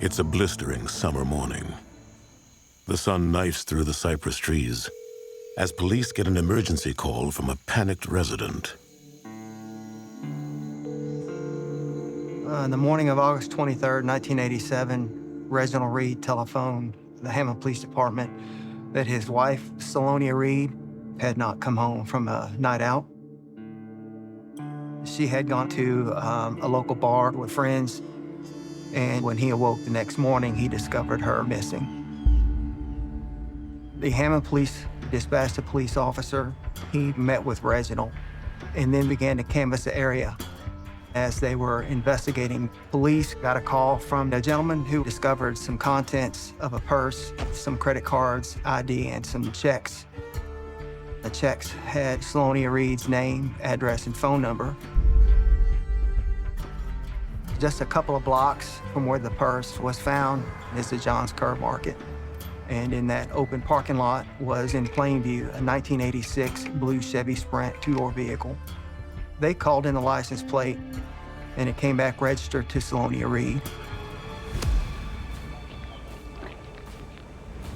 It's a blistering summer morning. The sun knifes through the cypress trees as police get an emergency call from a panicked resident. In the morning of August 23rd, 1987, Reginald Reed telephoned the Hammond Police Department that his wife, Selonia Reed, had not come home from a night out. She had gone to a local bar with friends, and when he awoke the next morning, he discovered her missing. The Hammond police dispatched a police officer. He met with Reginald and then began to canvass the area. As they were investigating, police got a call from a gentleman who discovered some contents of a purse, some credit cards, ID, and some checks. The checks had Selonia Reed's name, address, and phone number. Just a couple of blocks from where the purse was found is the Johns Curve Market. And in that open parking lot was, in plain view, a 1986 blue Chevy Sprint two-door vehicle. They called in the license plate, and it came back registered to Selonia Reed.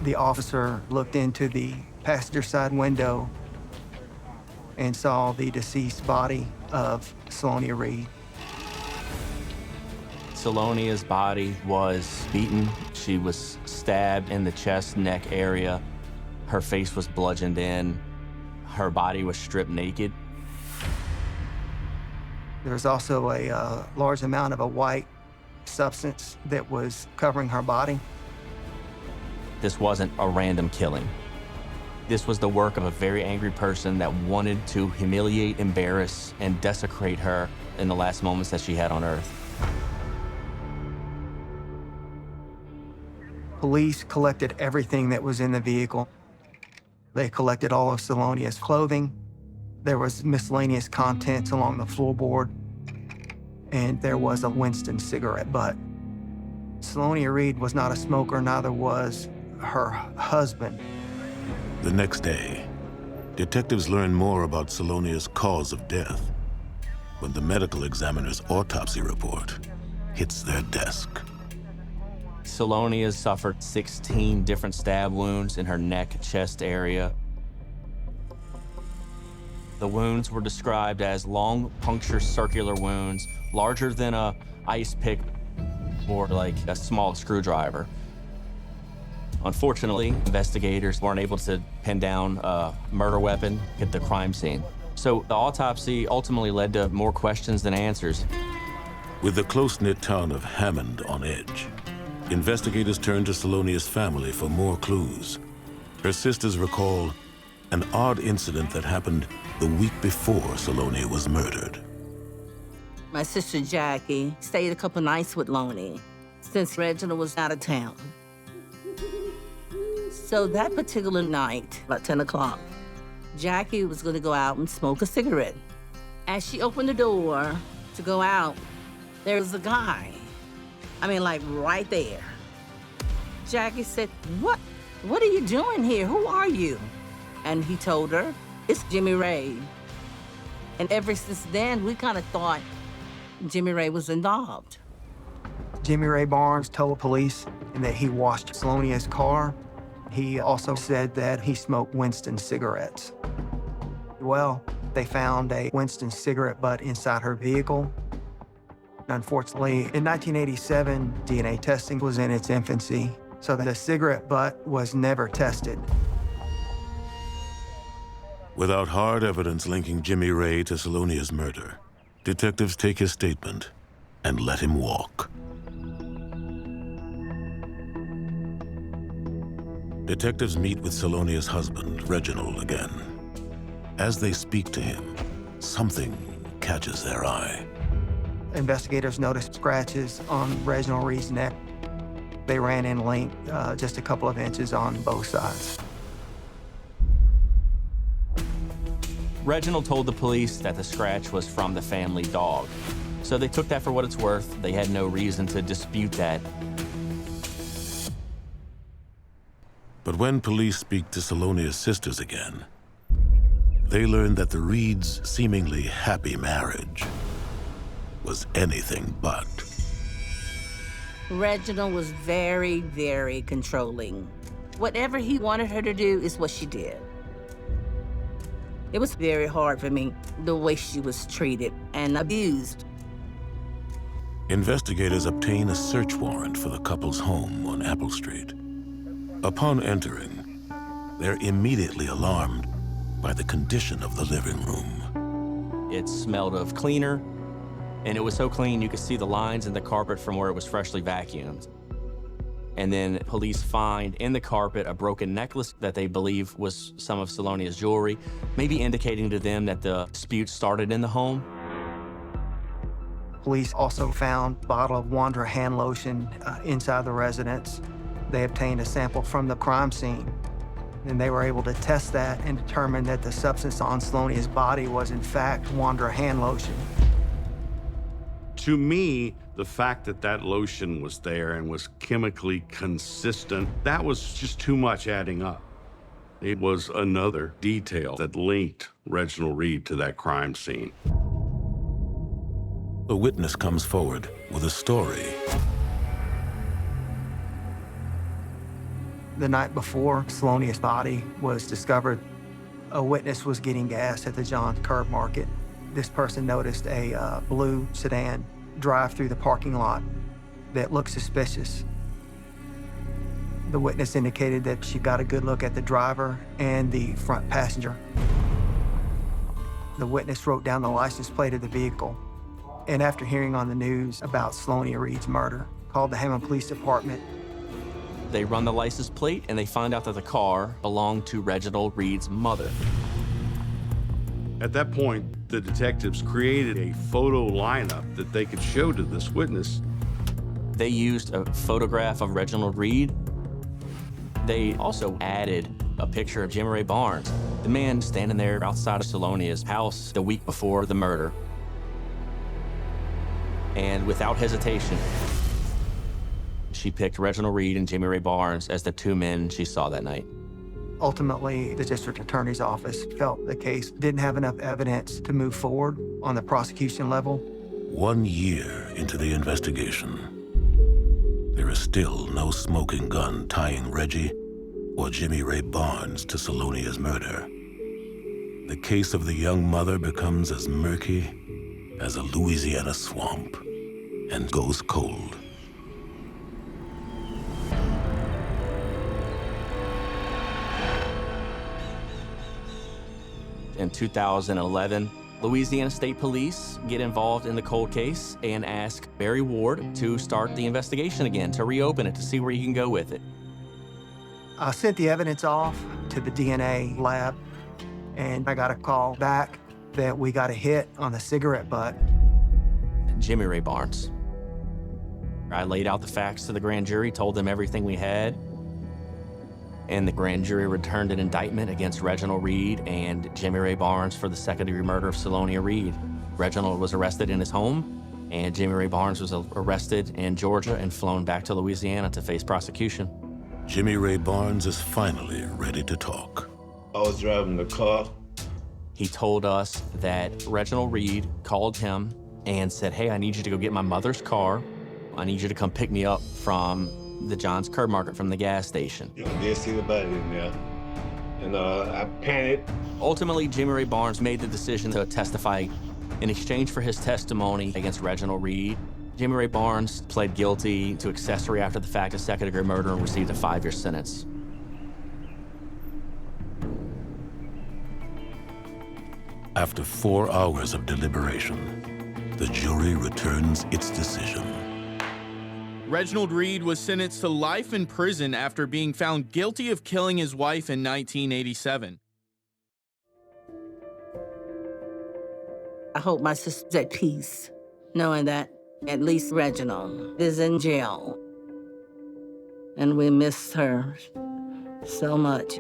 The officer looked into the passenger side window and saw the deceased body of Selonia Reed. Selonia's body was beaten. She was stabbed in the chest, neck area. Her face was bludgeoned in. Her body was stripped naked. There was also a large amount of a white substance that was covering her body. This wasn't a random killing. This was the work of a very angry person that wanted to humiliate, embarrass, and desecrate her in the last moments that she had on Earth. Police collected everything that was in the vehicle. They collected all of Selonia's clothing. There was miscellaneous contents along the floorboard, and there was a Winston cigarette butt. Selonia Reed was not a smoker, neither was her husband. The next day, detectives learn more about Selonia's cause of death when the medical examiner's autopsy report hits their desk. Selonia suffered 16 different stab wounds in her neck, chest area. The wounds were described as long puncture circular wounds, larger than a ice pick or like a small screwdriver. Unfortunately, investigators weren't able to pin down a murder weapon at the crime scene. So the autopsy ultimately led to more questions than answers. With the close-knit town of Hammond on edge, investigators turned to Selonia's family for more clues. Her sisters recall an odd incident that happened the week before Selonia was murdered. My sister Jackie stayed a couple nights with Lonnie since Reginald was out of town. So that particular night, about 10 o'clock, Jackie was gonna go out and smoke a cigarette. As she opened the door to go out, there was a guy. I mean, like right there. Jackie said, What are you doing here? Who are you? And he told her, it's Jimmy Ray. And ever since then, we kind of thought Jimmy Ray was involved. Jimmy Ray Barnes told police that he washed Selonia's car. He also said that he smoked Winston cigarettes. Well, they found a Winston cigarette butt inside her vehicle. Unfortunately, in 1987, DNA testing was in its infancy, so the cigarette butt was never tested. Without hard evidence linking Jimmy Ray to Selonia's murder, detectives take his statement and let him walk. Detectives meet with Selonia's husband, Reginald, again. As they speak to him, something catches their eye. Investigators noticed scratches on Reginald Reed's neck. They ran in length, just a couple of inches on both sides. Reginald told the police that the scratch was from the family dog. So they took that for what it's worth. They had no reason to dispute that. But when police speak to Selonia's sisters again, they learn that the Reeds' seemingly happy marriage was anything but. Reginald was very, very controlling. Whatever he wanted her to do is what she did. It was very hard for me, the way she was treated and abused. Investigators obtain a search warrant for the couple's home on Apple Street. Upon entering, they're immediately alarmed by the condition of the living room. It smelled of cleaner, and it was so clean you could see the lines in the carpet from where it was freshly vacuumed. And then police find in the carpet a broken necklace that they believe was some of Selonia's jewelry, maybe indicating to them that the dispute started in the home. Police also found a bottle of Wanderer hand lotion inside the residence. They obtained a sample from the crime scene, and they were able to test that and determine that the substance on Selonia's body was in fact Wanderer hand lotion. To me, the fact that that lotion was there and was chemically consistent, that was just too much adding up. It was another detail that linked Reginald Reed to that crime scene. A witness comes forward with a story. The night before Selonia's body was discovered, a witness was getting gas at the John's Curb Market. This person noticed a blue sedan drive through the parking lot that looked suspicious. The witness indicated that she got a good look at the driver and the front passenger. The witness wrote down the license plate of the vehicle, and after hearing on the news about Selonia Reed's murder, called the Hammond Police Department. They run the license plate and they find out that the car belonged to Reginald Reed's mother. At that point, the detectives created a photo lineup that they could show to this witness. They used a photograph of Reginald Reed. They also added a picture of Jimmy Ray Barnes, the man standing there outside of Selonia's house the week before the murder. And without hesitation, she picked Reginald Reed and Jimmy Ray Barnes as the two men she saw that night. Ultimately, the district attorney's office felt the case didn't have enough evidence to move forward on the prosecution level. 1 year into the investigation, there is still no smoking gun tying Reggie or Jimmy Ray Barnes to Selonia's murder. The case of the young mother becomes as murky as a Louisiana swamp and goes cold. In 2011, Louisiana State Police get involved in the cold case and ask Barry Ward to start the investigation again, to reopen it, to see where he can go with it. I sent the evidence off to the DNA lab, and I got a call back that we got a hit on the cigarette butt. Jimmy Ray Barnes. I laid out the facts to the grand jury, told them everything we had, and the grand jury returned an indictment against Reginald Reed and Jimmy Ray Barnes for the second-degree murder of Selonia Reed. Reginald was arrested in his home, and Jimmy Ray Barnes was arrested in Georgia and flown back to Louisiana to face prosecution. Jimmy Ray Barnes is finally ready to talk. I was driving the car. He told us that Reginald Reed called him and said, "Hey, I need you to go get my mother's car. I need you to come pick me up from the John's Curb Market, from the gas station." I did see the body in there, and I panicked. Ultimately, Jimmy Ray Barnes made the decision to testify. In exchange for his testimony against Reginald Reed, Jimmy Ray Barnes pled guilty to accessory after the fact of second-degree murder and received a 5-year sentence. After 4 hours of deliberation, the jury returns its decision. Reginald Reed was sentenced to life in prison after being found guilty of killing his wife in 1987. I hope my sister's at peace, knowing that at least Reginald is in jail. And we miss her so much.